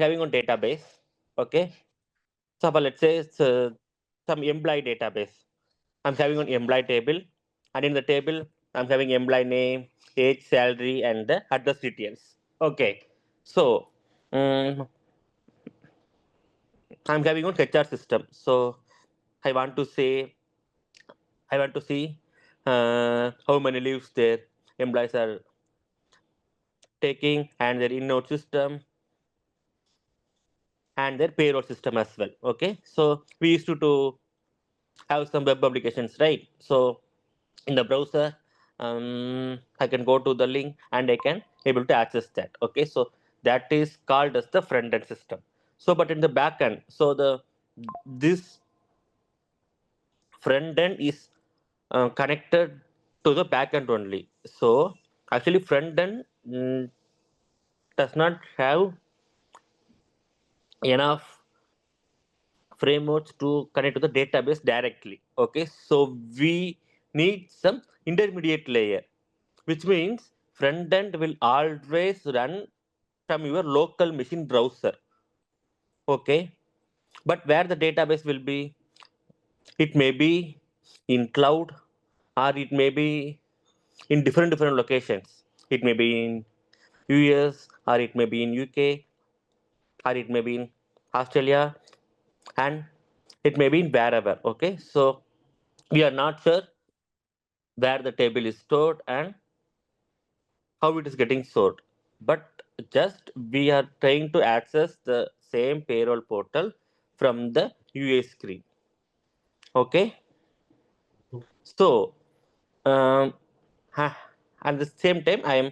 having one database. Okay. So let's say it's some employee database. I'm having an employee table, and in the table, I'm having employee name, age, salary, and the address details. Okay. So I'm having one HR system. So I want to say, I want to see how many leaves their employees are taking, and their in-note system, and their payroll system as well. Okay. So we used to have some web applications, right? So in the browser, I can go to the link and I can able to access that. Okay, so that is called as the front end system. So but in the back end, so the this front end is connected to the back end only. So actually front end does not have enough frameworks to connect to the database directly. Okay, so we need some intermediate layer, which means front end will always run from your local machine browser. Okay, but where the database will be, it may be in cloud, or it may be in different locations. It may be in US, or it may be in UK, or it may be in Australia, and it may be in wherever. Okay, so we are not sure where the table is stored and how it is getting stored, but just we are trying to access the same payroll portal from the UA screen. Okay, so um, at the same time I am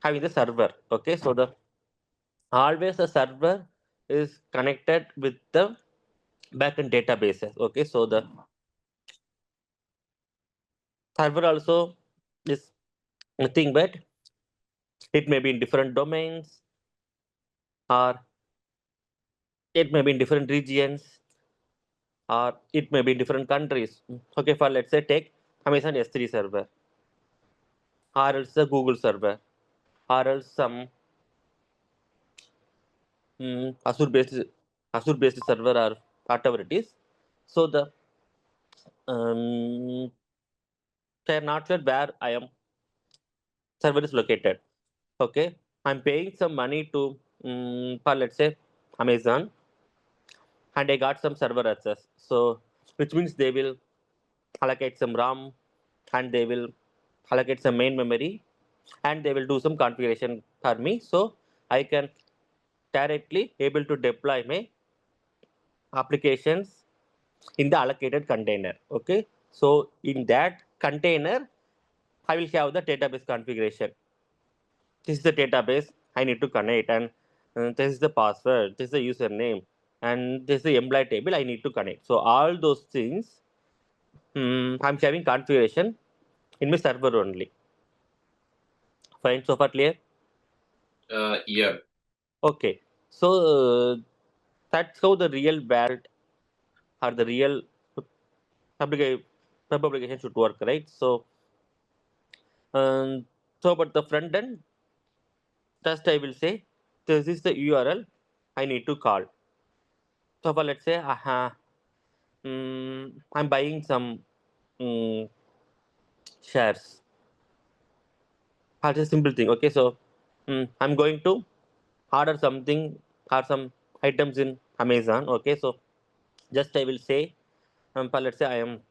having the server. Okay, so the always the server is connected with the backend databases. Okay, so the server also is nothing but it may be in different domains, or it may be in different regions, or it may be in different countries. Okay, for let's say take Amazon S3 server, or else the Google server, or else some Azure based server, or whatever it is. So the they are not sure where I am server is located. Okay, I'm paying some money to for let's say Amazon, and I got some server access. So which means they will allocate some RAM, and they will allocate some main memory, and they will do some configuration for me, so I can directly able to deploy my applications in the allocated container. Okay, so in that container I will have the database configuration. This is the database I need to connect, and this is the password, this is the username, and this is the employee table I need to connect. So all those things I'm having configuration in my server only. Fine, so far clear? Yeah. Okay, so that's how the real world, or the real public application should work, right? So, um, so but the front end, just I will say, this is the URL I need to call. So, for let's say, I'm buying some um, shares. That's a simple thing. Okay, so I'm going to order something or some items in Amazon. Okay, so just I will say, for let's say I am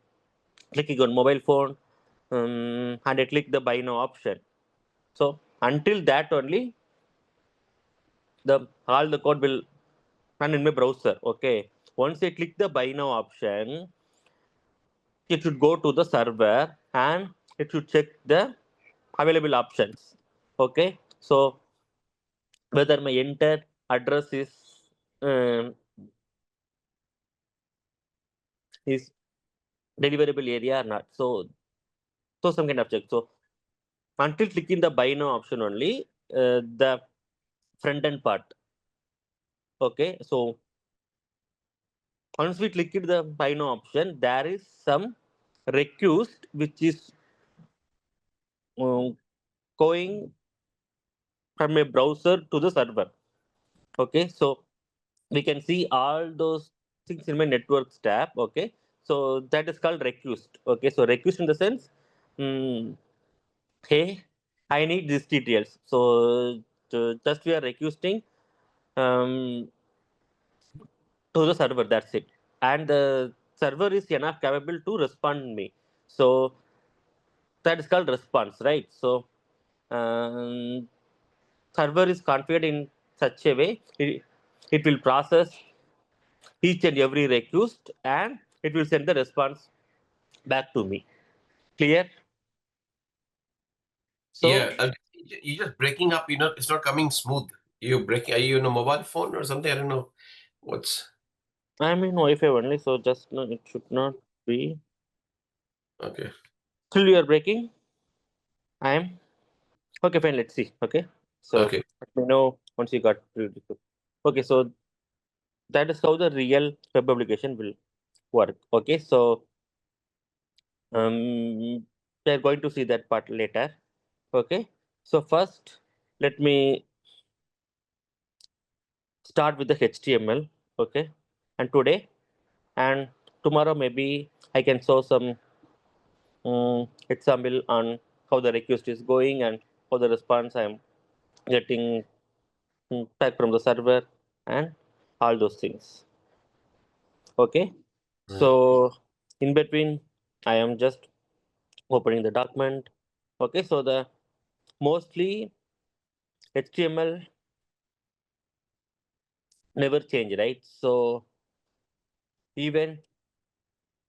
clicking on mobile phone, and I click the buy now option. So until that only, the all the code will run in my browser. Okay, once I click the buy now option, it should go to the server and it should check the available options. Okay, so whether my enter address um, is deliverable area or not. So some kind of check. So until clicking the buy now option only, the front end part. Okay, so once we click the buy now option, there is some request which is um, going from a browser to the server. Okay, so we can see all those things in my networks tab. Okay, so that is called request. Okay, so request in the sense, mm, hey, I need these details. So just we are requesting um, to the server. That's it, and the server is enough capable to respond me. So that is called response, right? So um, server is configured in such a way it will process each and every request and it will send the response back to me. Clear? So Yeah, you're just breaking up. It's not coming smooth. You're breaking. Are you on a mobile phone or something? I don't know. What's I'm in Wi-Fi only, so just no, it should not be. okay? Still, you are breaking. I am okay. Fine. Let's see. Okay. So Okay. let me know once you got really good. Okay. So that is how the real web application will work. Okay. So we are going to see that part later. Okay. So first, let me start with the HTML. Okay. And today and tomorrow maybe I can show some example on how the request is going and how the response I'm getting back from the server and all those things. Okay, Mm. so in between I am just opening the document. Okay, so the mostly HTML never change, right? So even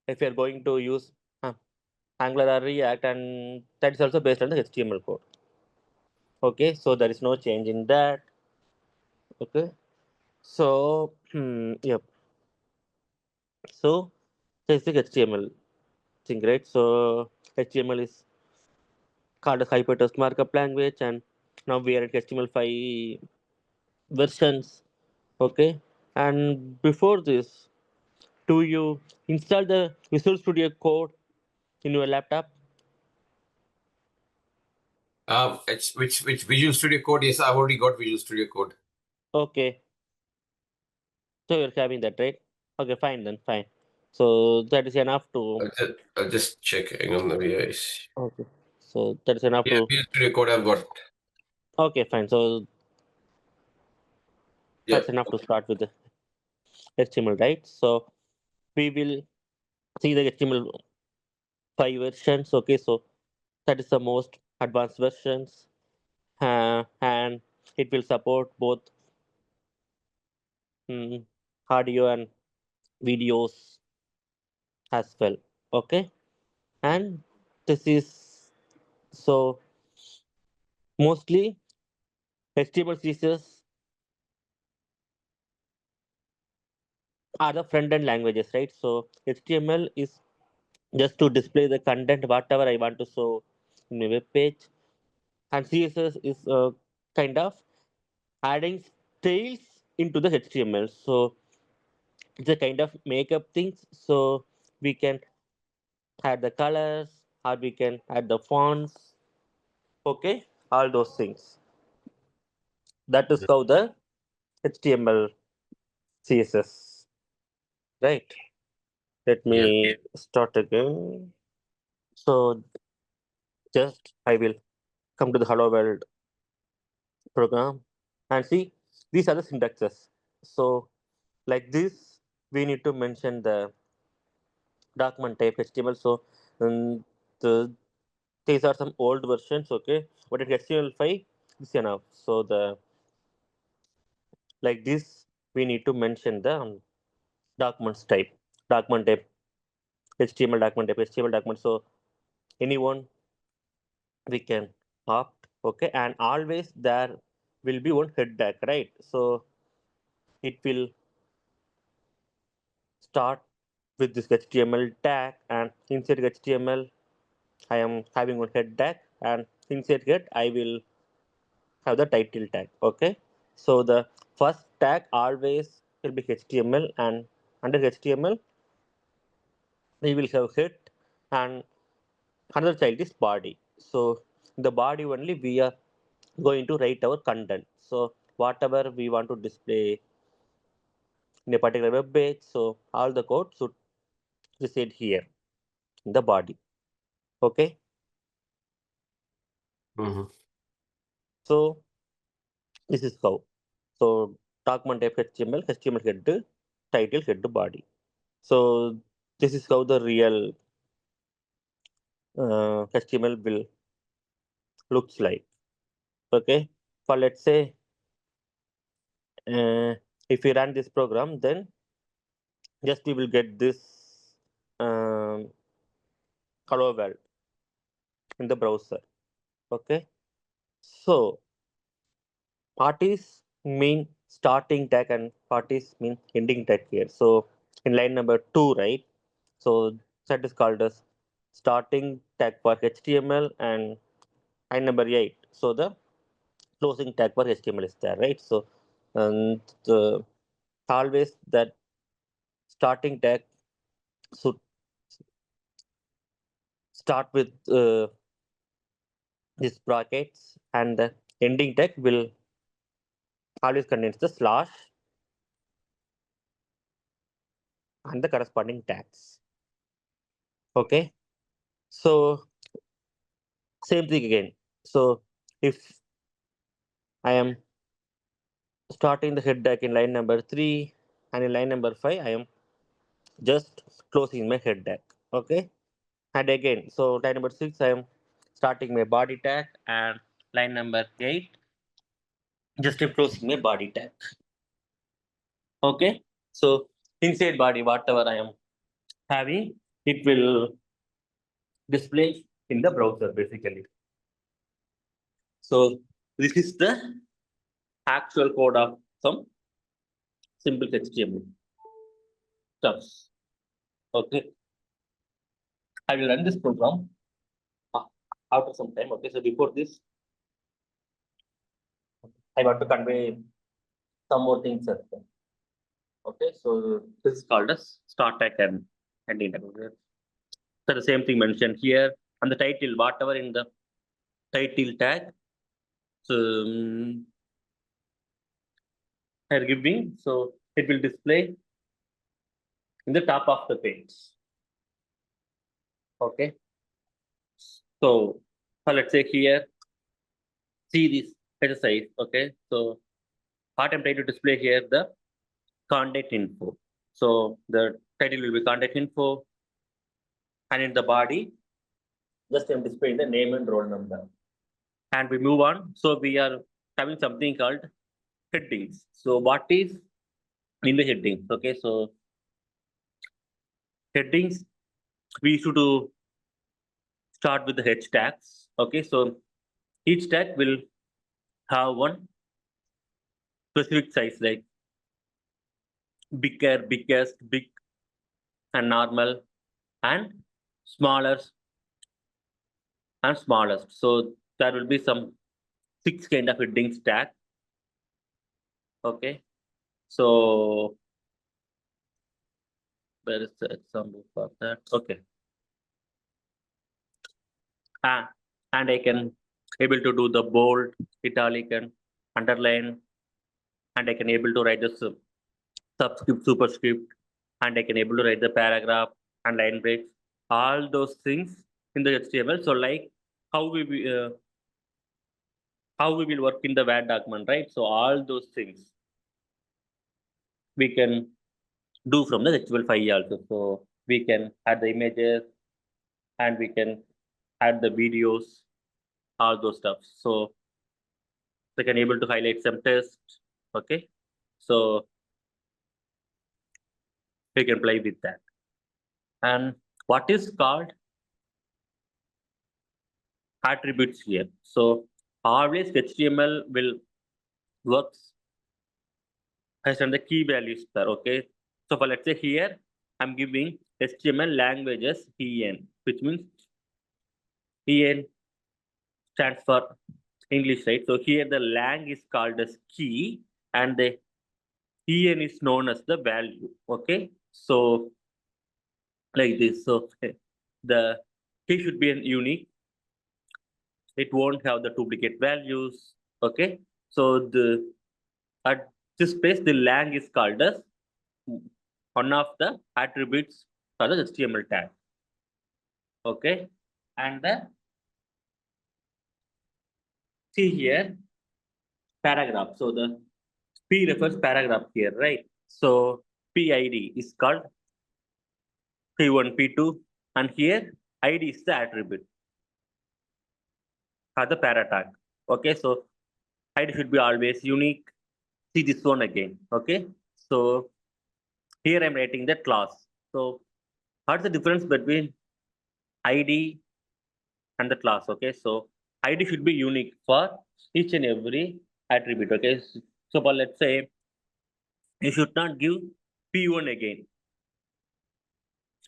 if you're going to use uh, Angular or React, and that is also based on the HTML code. Okay, so there is no change in that. Okay, so yep. So basic HTML thing, right? So HTML is called a hypertext markup language, and now we are at HTML5 versions. Okay, and before this, do you install the Visual Studio Code in your laptop? It's which Visual Studio Code? Yes, I've already got Visual Studio Code. Okay, so you're having that, right? Okay, fine then, fine. So that is enough to. I'll just check. Hang on. Yes. Okay, so that is enough Yeah, to. Visual Studio Code I've got. Okay, fine. So that's Yep. enough to start with the HTML, right? So we will see the HTML5 versions. Okay, so that is the most advanced versions, and it will support both mm, audio and videos as well. Okay, and this is so mostly HTML CSS are the front end languages, right? So HTML is just to display the content whatever I want to show in a web page, and CSS is kind of adding styles into the HTML. So it's a kind of makeup things. So we can add the colors or we can add the fonts. Okay, all those things. That is how the HTML CSS. Right. Let Yeah. me start again. So just I will come to the Hello World program and see these are the syntaxes. So like this, we need to mention the document type HTML. So the these are some old versions. Okay, but at HTML5 is enough. So the like this, we need to mention the documents type, document type, HTML document type, HTML document. So anyone we can opt. Okay, and always there will be one head tag, right? So it will start with this HTML tag, and inside HTML I am having one head tag, and inside head I will have the title tag. Okay, so the first tag always will be HTML, and under HTML we will have head, and another child is body. So in the body only we are going to write our content. So whatever we want to display in a particular web page. So all the code should reside here in the body. Okay. Mhm. So this is how. So document type HTML, HTML head, title, head, body. So this is how the real HTML will looks like. Okay. For let's say if we run this program, then just we will get this hello world in the browser. Okay. So parties mean starting tag and parties mean ending tag here. So in line number 2, right? So that is called as starting tag for HTML, and line number 8. So the closing tag for HTML is there, right? So and always that starting tag should start with these brackets, and the ending tag will always contains the slash and the corresponding tags. Okay. So same thing again. So if I am starting the head tag in line number 3, and in line number 5 I am just closing my head tag. Okay. And again, so line number 6 I am starting my body tag, and line number 8 just I'm closing my body tag. Okay. So inside body, whatever I am having, it will display in the browser basically. So this is the actual code of some simple HTML stuff. Okay. I will run this program after some time. Okay. So before this, I want to convey some more things as well. Okay. So this is called as start tag and ending tag. Okay. So the same thing mentioned here on the title, whatever in the title tag. So are giving, so it will display in the top of the page. Okay. So let's say here, see this exercise. Okay. So what I'm trying to display here, the contact info. So the title will be contact info, and in the body, just I'm displaying the name and roll number. And we move on. So we are having something called headings. So what is in the headings? Okay. So headings, we should do start with the H tags. Okay. So each tag will have one specific size like bigger, biggest, big, and normal, and smallest and smallest. So there will be some 6 kind of heading stack. Okay. So where is the example for that? Okay. Ah, and I can able to do the bold, italic, and underline, and I can able to write the subscript, superscript, and I can able to write the paragraph and line breaks, all those things in the HTML. So like how we will work in the Word document, right? So all those things we can do from the HTML file also. So we can add the images, and we can add the videos, all those stuff. So we can able to highlight some text. Okay. So we can play with that. And what is called attributes here? So always HTML will works based on the key values there. Okay. So for let's say here, I'm giving HTML languages EN, which means EN stands for English, right? So here the lang is called as key, and the EN is known as the value. Okay. So like this. So the key should be unique. It won't have the duplicate values. Okay. So At this place, the lang is called as one of the attributes for the HTML tag. Okay, and the see here paragraph. So the P refers paragraph here, right? So PID is called P1, P2, and here ID is the attribute for the para tag. Okay, so ID should be always unique. See this one again. Okay, so here I'm writing the class. So what's the difference between ID and the class? Okay, so ID should be unique for each and every attribute. Okay, so but let's say you should not give P1 again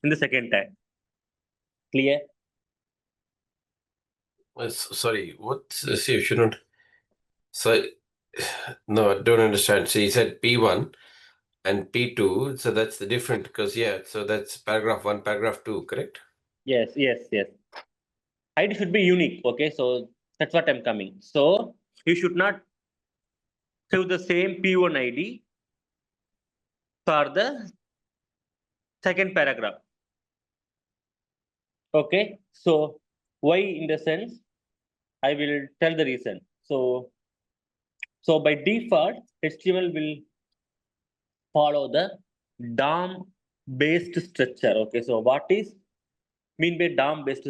in the second tag. Clear? Sorry, what? See, you shouldn't. So, no, I don't understand. So you said P1 and P2, so that's the different because so that's paragraph 1, paragraph 2, correct? Yes. ID should be unique. Okay, so that's what I'm coming. So you should not have the same P1 ID for the second paragraph. Okay, so why in the sense I will tell the reason. So by default, HTML will follow the DOM based structure. Okay, so what is mean by DOM based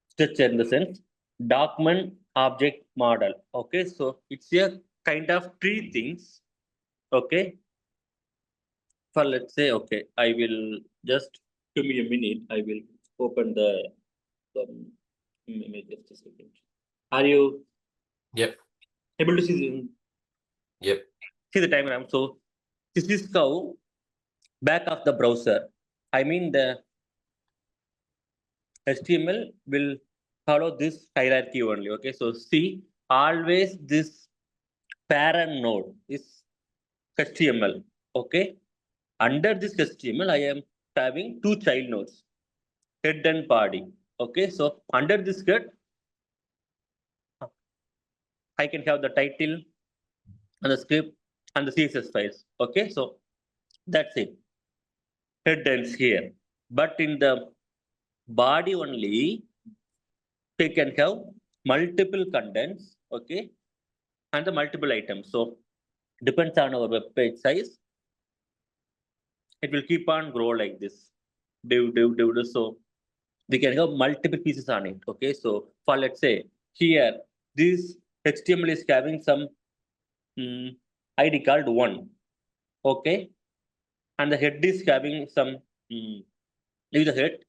structure in the sense document object model? Okay, so it's a kind of three things. Okay, for let's say, okay, I will just give me a minute. I will open the just a second. Are you Yep. able to see the, Yep. see the diagram? So this is how back of the browser. I mean the HTML will follow this hierarchy only. Okay, so see always this parent node is HTML. Okay, under this HTML I am having two child nodes, head and body. Okay, so under this head I can have the title and the script and the CSS files. Okay, so that's it. Head ends here. But in the body only, we can have multiple contents, okay, and the multiple items. So depends on our web page size. It will keep on grow like this. Div. So we can have multiple pieces on it. Okay, so for let's say here, this HTML is having some ID called one. Okay, and the head is having some leave the head,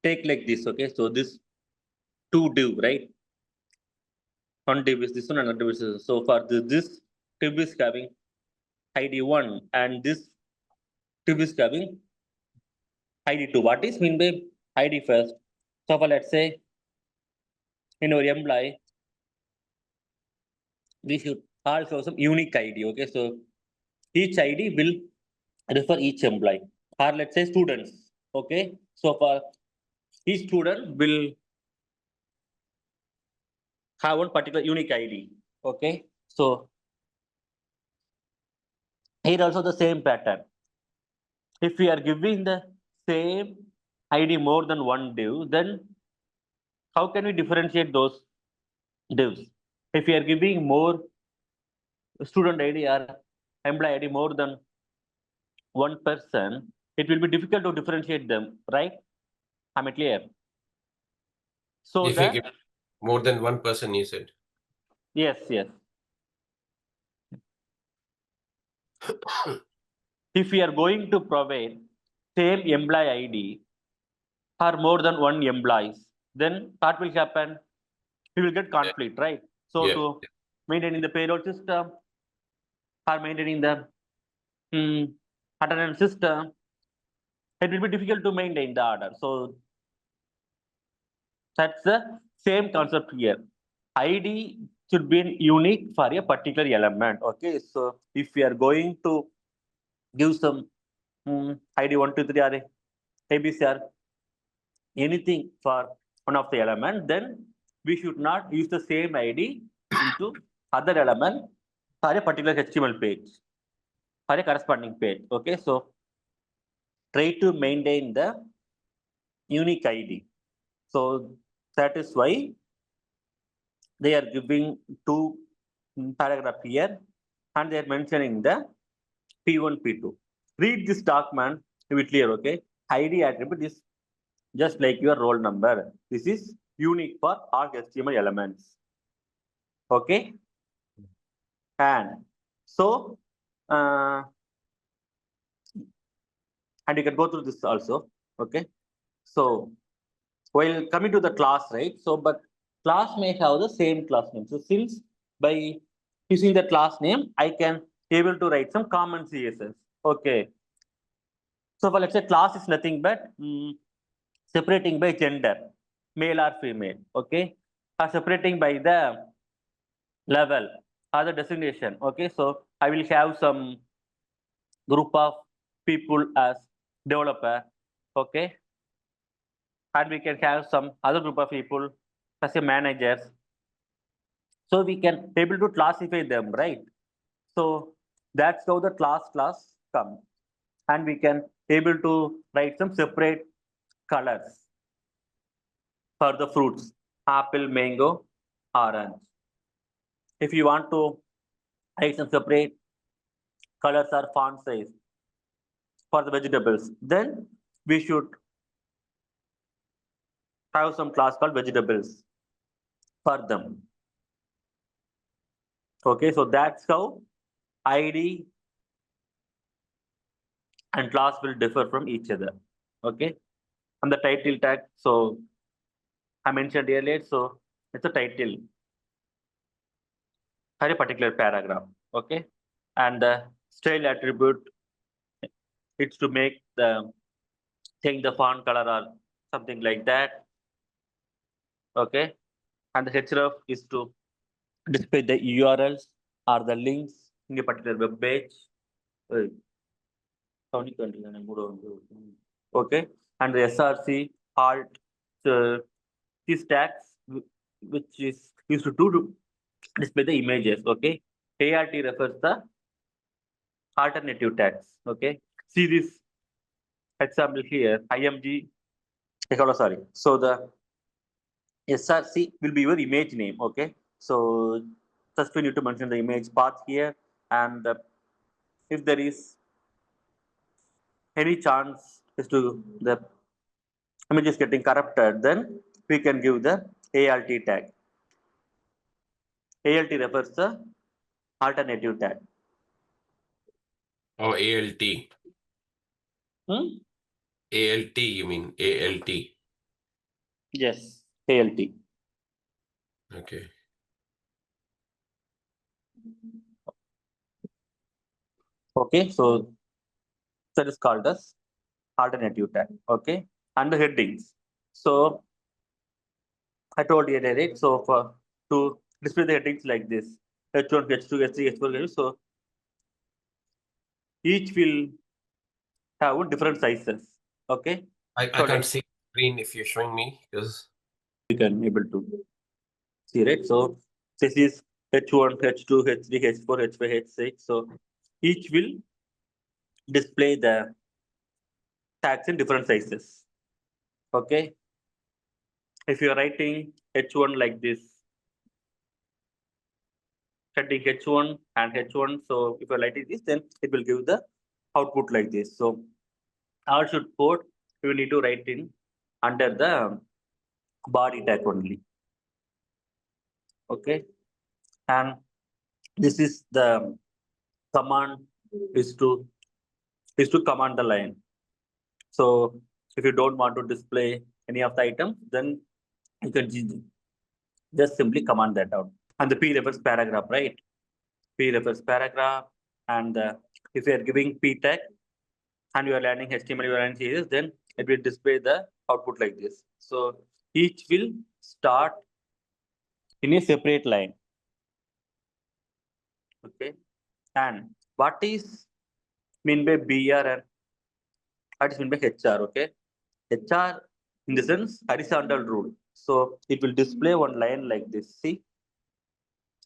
take like this. Okay, so this two div, right? One div is this one, another div is this. So for this div is having ID one, and this div is having ID two. What is mean by ID first? So for let's say in our employee, we should also some unique ID. Okay, so each ID will refer each employee, or let's say students. Okay, so for each student will have one particular unique ID. Okay, so here also the same pattern. If we are giving the same ID more than one div, then how can we differentiate those divs? If we are giving more student ID or employee ID more than one person, it will be difficult to differentiate them, right? Am I clear? So If you that, give more than one person, you said. yes. If we are going to provide same employee ID for more than one employees, then what will happen? We will get conflict, right? So Yeah. to maintaining the payroll system or maintaining the attendance system, it will be difficult to maintain the order. So that's the same concept here. ID should be unique for a particular element. Okay, so if we are going to give some ID 1, 2, 3 or ABC or anything for one of the element, then we should not use the same ID into other element for a particular HTML page, for a corresponding page. Okay, so try to maintain the unique ID. So that is why they are giving two paragraph here, and they are mentioning the P1, P2. Read this document to be clear. Okay, ID attribute is just like your roll number. This is unique for all HTML elements. Okay, and so and you can go through this also. Okay, so while coming to the class, right? So, but class may have the same class name. So, since by using the class name, I can able to write some common CSS. Okay. So, for let's say class is nothing but separating by gender, male or female. Okay, or separating by the level or the designation. Okay, so I will have some group of people as developer. Okay, and we can have some other group of people as a managers. So we can able to classify them, right? So that's how the class comes, and we can able to write some separate colors for the fruits: apple, mango, orange. If you want to write some separate colors or font size for the vegetables, then we should have some class called vegetables for them. Okay, so that's how ID and class will differ from each other. Okay, and the title tag. So I mentioned earlier. So it's a title for a particular paragraph. Okay, and the style attribute, it's to make the change the font color or something like that. Okay, and the href is to display the URLs or the links in a particular web page. Okay, and the src alt these tags which is used to do display the images. Okay, ART refers the alternative tags. Okay, see this example here, img, sorry. So the src will be your image name. Okay, so just we need to mention the image path here, and if there is any chance is to the image is getting corrupted, then we can give the alt tag. ALT refers the alternative tag. Oh, ALT. Hmm? ALT, you mean ALT. Yes, ALT. Okay. Okay, so that is called as alternative tag. Okay, and the headings. So I told you earlier, so for to display the headings like this, H1, H2, H3, H4, H4, so each will have different sizes. Okay, I so can't like see screen if you're showing me because you can able to see, right? So this is H1, H2, H3, H4, H5, H6. So each will display the tags in different sizes. Okay, if you are writing H1 like this, setting H1 and H1. So if you're writing this, then it will give the output like this. So all should put you need to write in under the body tag only. Okay, and this is the command is to command the line. So if you don't want to display any of the items, then you can just simply command that out. And the p refers paragraph, right? P refers paragraph, and if you are giving p tag and you are learning HTML, you are learning CSS, then it will display the output like this. So each will start in a separate line. Okay, and what is mean by BR and what is mean by HR? Okay, HR in the sense horizontal rule. So it will display one line like this. See,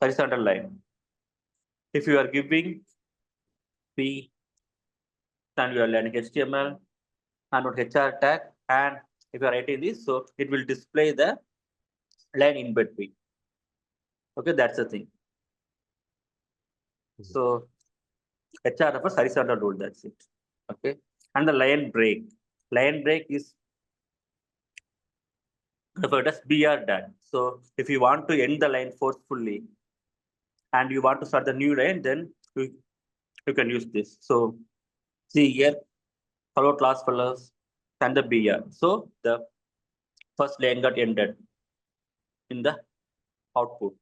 horizontal line. If you are giving P and you are learning HTML and not HR tag, and if you are writing this, so it will display the line in between. Okay, that's the thing. So HR refers horizontal rule, that's it. Okay, and the line break. Line break is referred as BR done. So if you want to end the line forcefully and you want to start the new line, then you can use this. So see here, follow class colors and the BR. So the first line got ended in the output.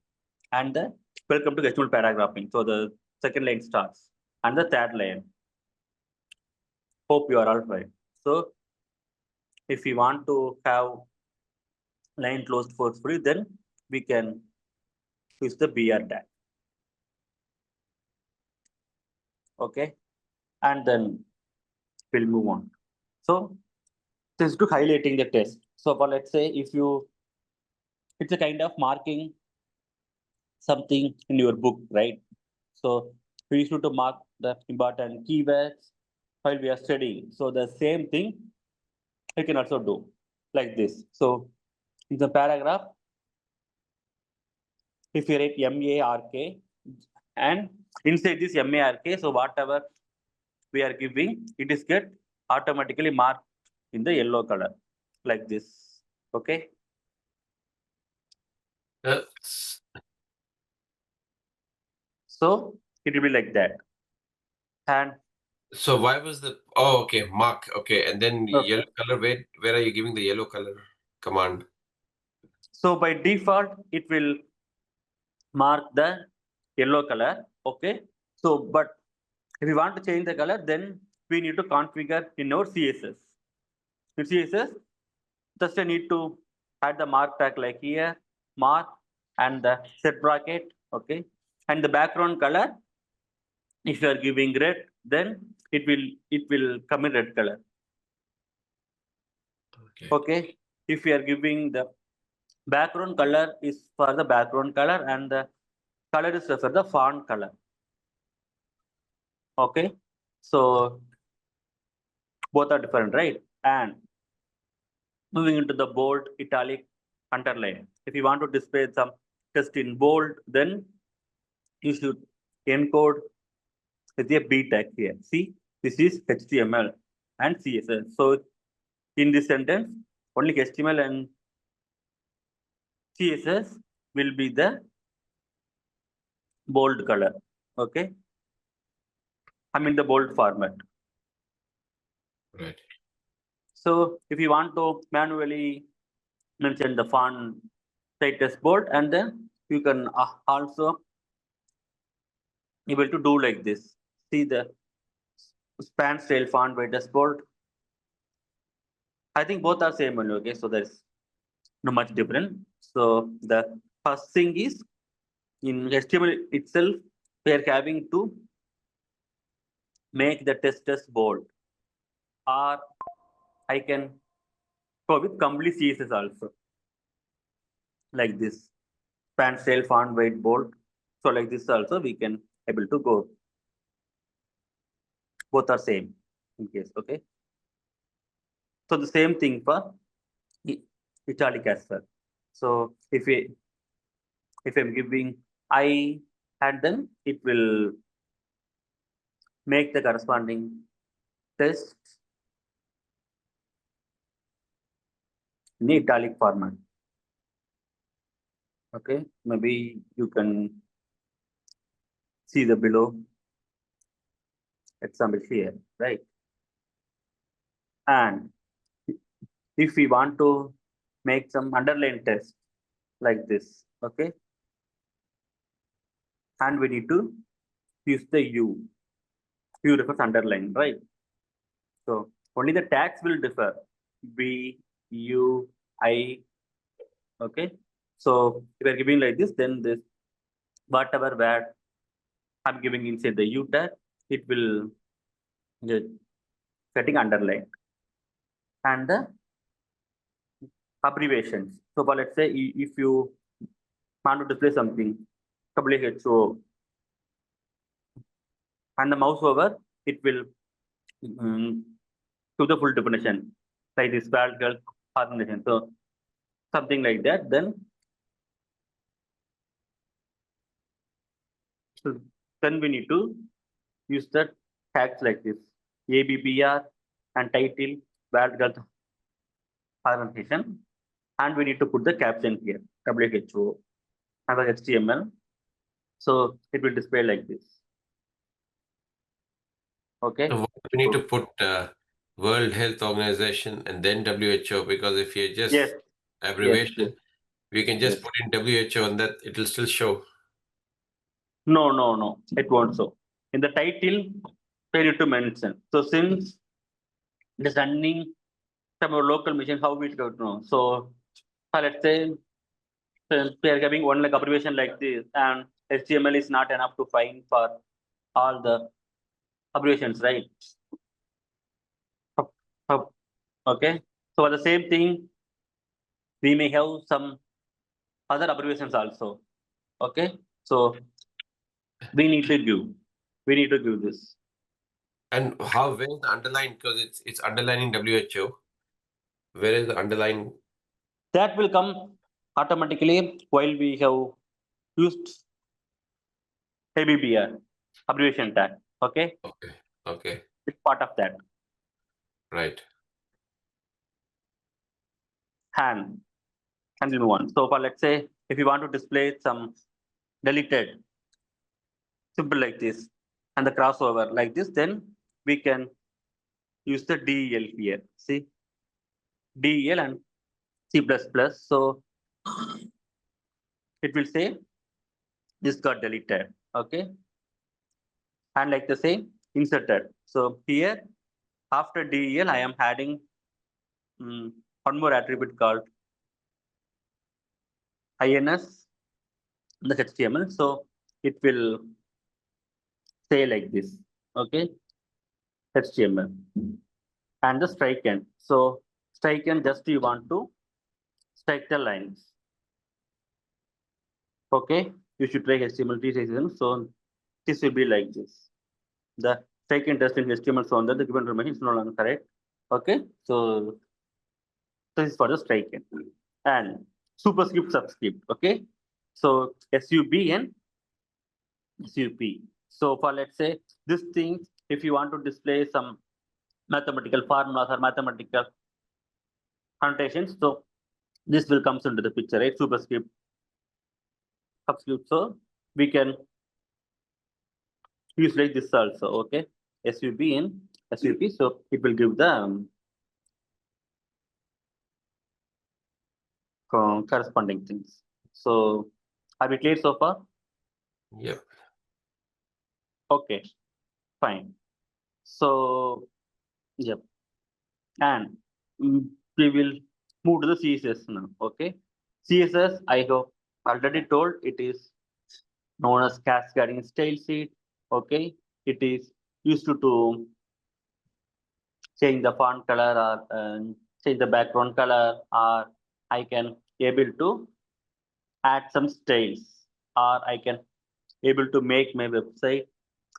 And the welcome to HTML paragraphing. So the second line starts. And the third line. Hope you are all right. So if you want to have line closed forcefully, then we can use the BR tag. Okay. And then we'll move on. So this is to highlighting the test. So for let's say if you, it's a kind of marking something in your book, right? So we used to mark the important keywords while we are studying. So the same thing you can also do like this. So in the paragraph, if you write MARK and inside this MARK, so whatever we are giving, it is get automatically marked in the yellow color like this. Okay. So it will be like that. And so why was the okay, mark, okay, and then okay. Yellow color, where are you giving the yellow color command? So by default, it will mark the yellow color. Okay. So, but if we want to change the color, then we need to configure in our CSS. In CSS, just I need to add the mark tag like here, mark and the set bracket. Okay. And the background color, if you are giving red, then it will come in red color. Okay. If you are giving the background color is for the background color and the color is for the font color. Okay. So both are different, right? And moving into the bold, italic, underline. If you want to display some text in bold, then you should encode with a B tag here. See, this is HTML and CSS. So in this sentence, only HTML and CSS will be the bold color. Okay. I mean the bold format. Right. So if you want to manually mention the font type as bold, and then you can also able to do like this. See the span style font weight as bold. I think both are same only. Okay, so there's not much different. So the first thing is in HTML itself, we are having to make the text as bold, or I can go with complete CSS also like this. Span style font weight bold. So like this also we can able to go. Both are same in case. Okay. So the same thing for italic as well. So if I'm giving I, and then it will make the corresponding text in the italic format. Okay, maybe you can see the below example here, right? And if we want to make some underline text like this, okay, and we need to use the U. U refers underline, right? So only the tags will differ. B, U, I. Okay. So if we are giving like this, then this whatever word I'm giving inside the U tag, it will get getting underlined. And the abbreviations. So for let's say if you want to display something 𝐬𝐿, and the mouse over, it will to the full definition, like this 𝐬𝐿 organization. So something like that. Then we need to use the tags like this ABBR and title 𝐬𝐿 organization, and we need to put the caption here 𝐬𝐿 and the HTML. So it will display like this. Okay. So we need to put World Health Organization and then WHO, because if you just Yes. abbreviation, Yes. we can just Yes. put in WHO and that it will still show. No. It won't show. In the title, we need to mention. So since it is running from our local machine, how we should know? So let's say we are having one like abbreviation like this, and HTML is not enough to find for all the abbreviations, right? Okay. So for the same thing, we may have some other abbreviations also. Okay. So we need to give this. And where is the underline? Because it's underlining WHO. Where is the underline? That will come automatically while we have used ABBR abbreviation tag. Okay. Okay. It's part of that. Right. And we'll move on. So for let's say if you want to display some deleted simple like this and the crossover like this, then we can use the DEL here. See, DEL and C++. So it will say this got deleted. Okay. And like the same inserted. So here after DEL, I am adding one more attribute called INS in the HTML. So it will say like this. Okay. HTML and the strike end. So strike end, just you want to strike the lines. Okay, you should try HTML resization. So this will be like this. The strike end test in HTML so on that the given information is no longer correct. Okay, so this is for the strike end and superscript subscript. Okay, so SUB and SUP. So for let's say this thing, if you want to display some mathematical formulas or mathematical connotations, so this will comes into the picture, right? Superscript, subscript. So we can use like this also. Okay, SUB in SUP. So it will give the corresponding things. So are we clear so far? Yep. Okay, fine. So yep, and we will move to the CSS now. Okay, CSS I have already told it is known as cascading style sheet. Okay, it is used to change the font color or change the background color, or I can able to add some styles, or I can able to make my website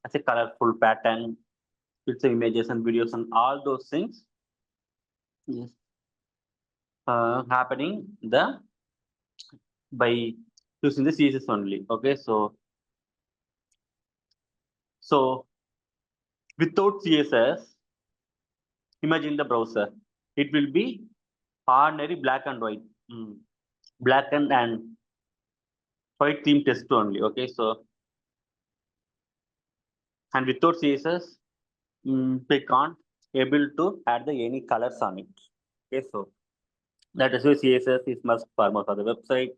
as a colorful pattern with some images and videos and all those things is happening by using the CSS only. Okay, so without CSS, imagine the browser. It will be ordinary black and white, black and white theme text only. Okay, so and without CSS, we can't able to add the any colors on it. Okay, so that is why CSS is must for most of the websites.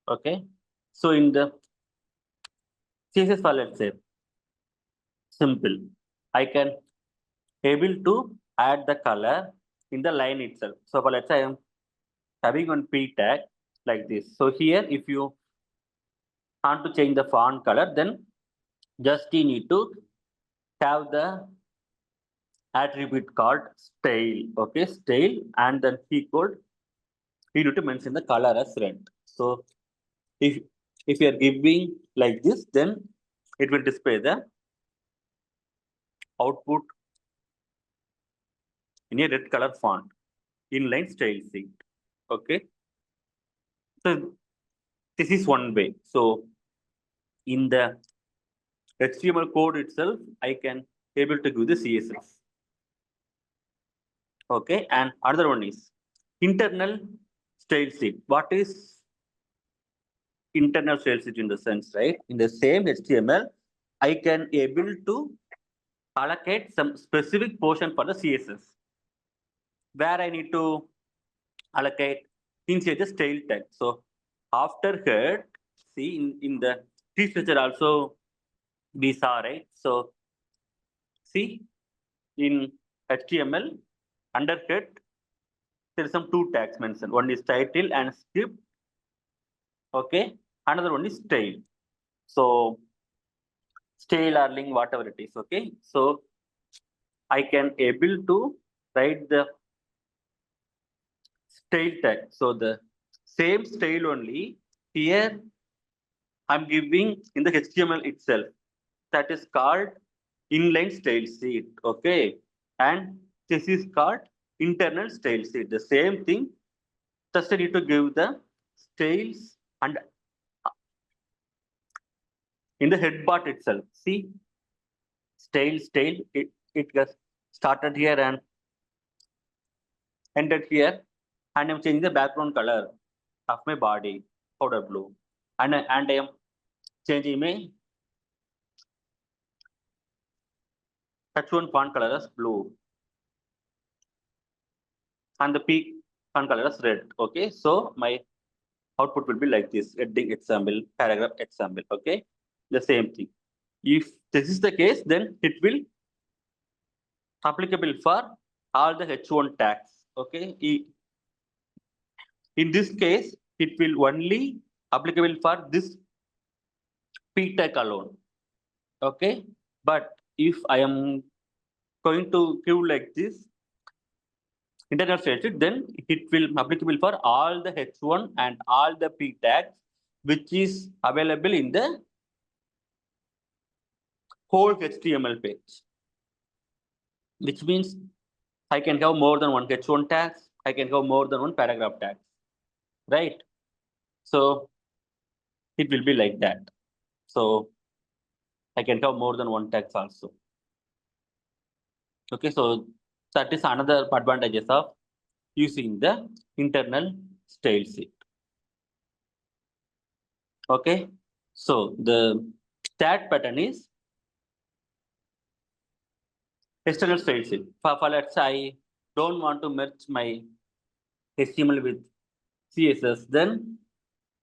Okay, so in the CSS file, let's say simple, I can able to add the color in the line itself. So for let's say I am having one p tag like this. So here, if you want to change the font color, then just you need to have the attribute called style. Okay, style, and then equal you need to mention the color as red. So if If you are giving like this, then it will display the output in a red color font, inline style sheet. Okay. So this is one way. So in the HTML code itself, I can able to give the CSS. Okay. And another one is internal style sheet. What is internal style sheet in the sense, right? In the same HTML, I can able to allocate some specific portion for the CSS where I need to allocate inside the style tag. So after head, see in the tree structure also we saw, right? So see in HTML under head, there is some two tags mentioned. One is title and script. Okay. Another one is style. So style or link, whatever it is. Okay. So I can able to write the style tag. So the same style only here I'm giving in the HTML itself. That is called inline style sheet. Okay. And this is called internal style sheet. The same thing. Just I need to give the styles and in the head part itself. See, style, it gets started here and ended here. And I'm changing the background color of my body, powder blue. And I am changing my H1 font color as blue and the peak font color as red. Okay, so my output will be like this: heading example, paragraph example. Okay, the same thing. If this is the case, then it will applicable for all the H1 tags. Okay, in this case, it will only applicable for this P tag alone. Okay, but if I am going to give like this internal statement, then it will applicable for all the H1 and all the P tags, which is available in the whole HTML page. Which means I can have more than one H1 tags, I can have more than one paragraph tag, right? So it will be like that. So I can have more than one tags also. Okay, so that is another advantages of using the internal style sheet. Okay, so the tag pattern is external style sheet. For let's say I don't want to merge my HTML with CSS, then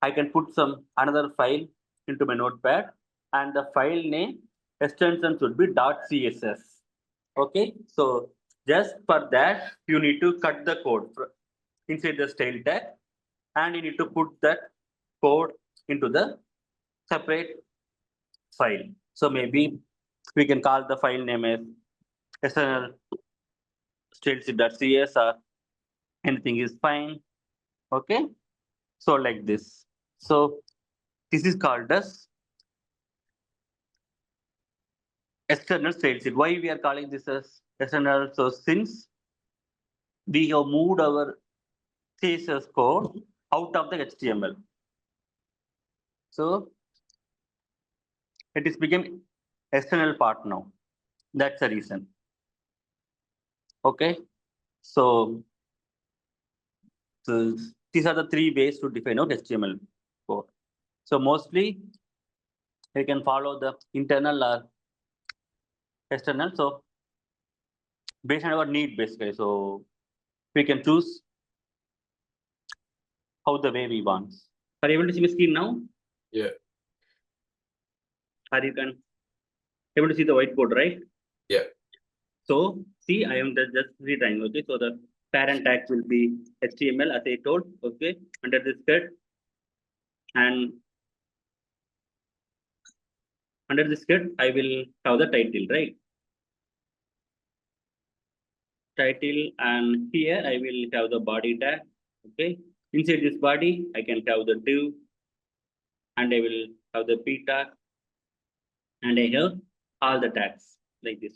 I can put some another file into my notepad and the file name extension should be .css. Okay, so just for that you need to cut the code inside the style tag and you need to put that code into the separate file. So maybe we can call the file name as external style.cs or anything is fine. Okay, so like this. So this is called as external style sheet. Why we are calling this as external? So since we have moved our CSS code out of the HTML, so it is become external part now. That's the reason. Okay, so these are the three ways to define out HTML code. So mostly we can follow the internal or external. So based on our need basically. So we can choose how the way we want. Are you able to see my screen now? Yeah. Or you can able to see the whiteboard, right? Yeah. So see, I am just retrying. Okay, so the parent tag will be HTML as I told. Okay, under this head and under this head, I will have the title, right? Title, and here I will have the body tag. Okay, inside this body, I can have the div, and I will have the p tag, and I have all the tags like this.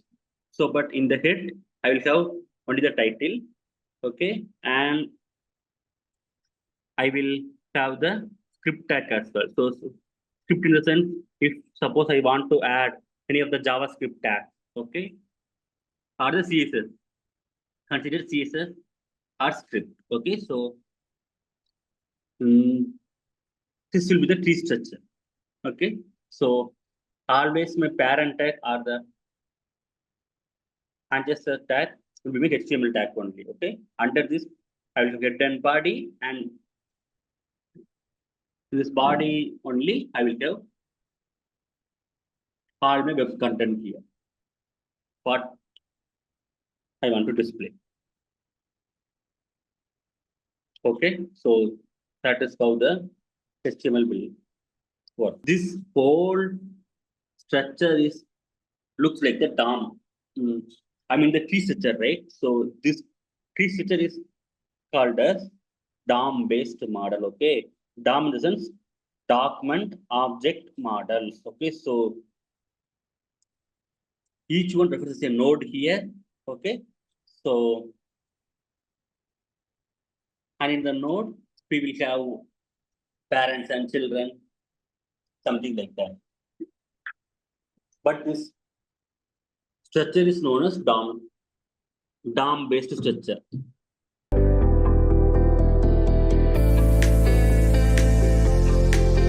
So, but in the head, I will have only the title, okay, and I will have the script tag as well. So, script in the sense, if suppose I want to add any of the JavaScript tags, okay, or the CSS, consider CSS or script, okay. So, this will be the tree structure, okay. So, always my parent tag or the ancestor tag will be my HTML tag only, okay. Under this, I will get an body, and this body only I will have all my web content here. What I want to display. Okay, so that is how the HTML will work. This whole structure is looks like the DOM. I mean the tree structure, right? So this tree structure is called as DOM-based model. Okay, DOM in the sense document object models. Okay, so each one references a node here. Okay, so and in the node we will have parents and children, something like that. But this structure is known as DOM-based structure.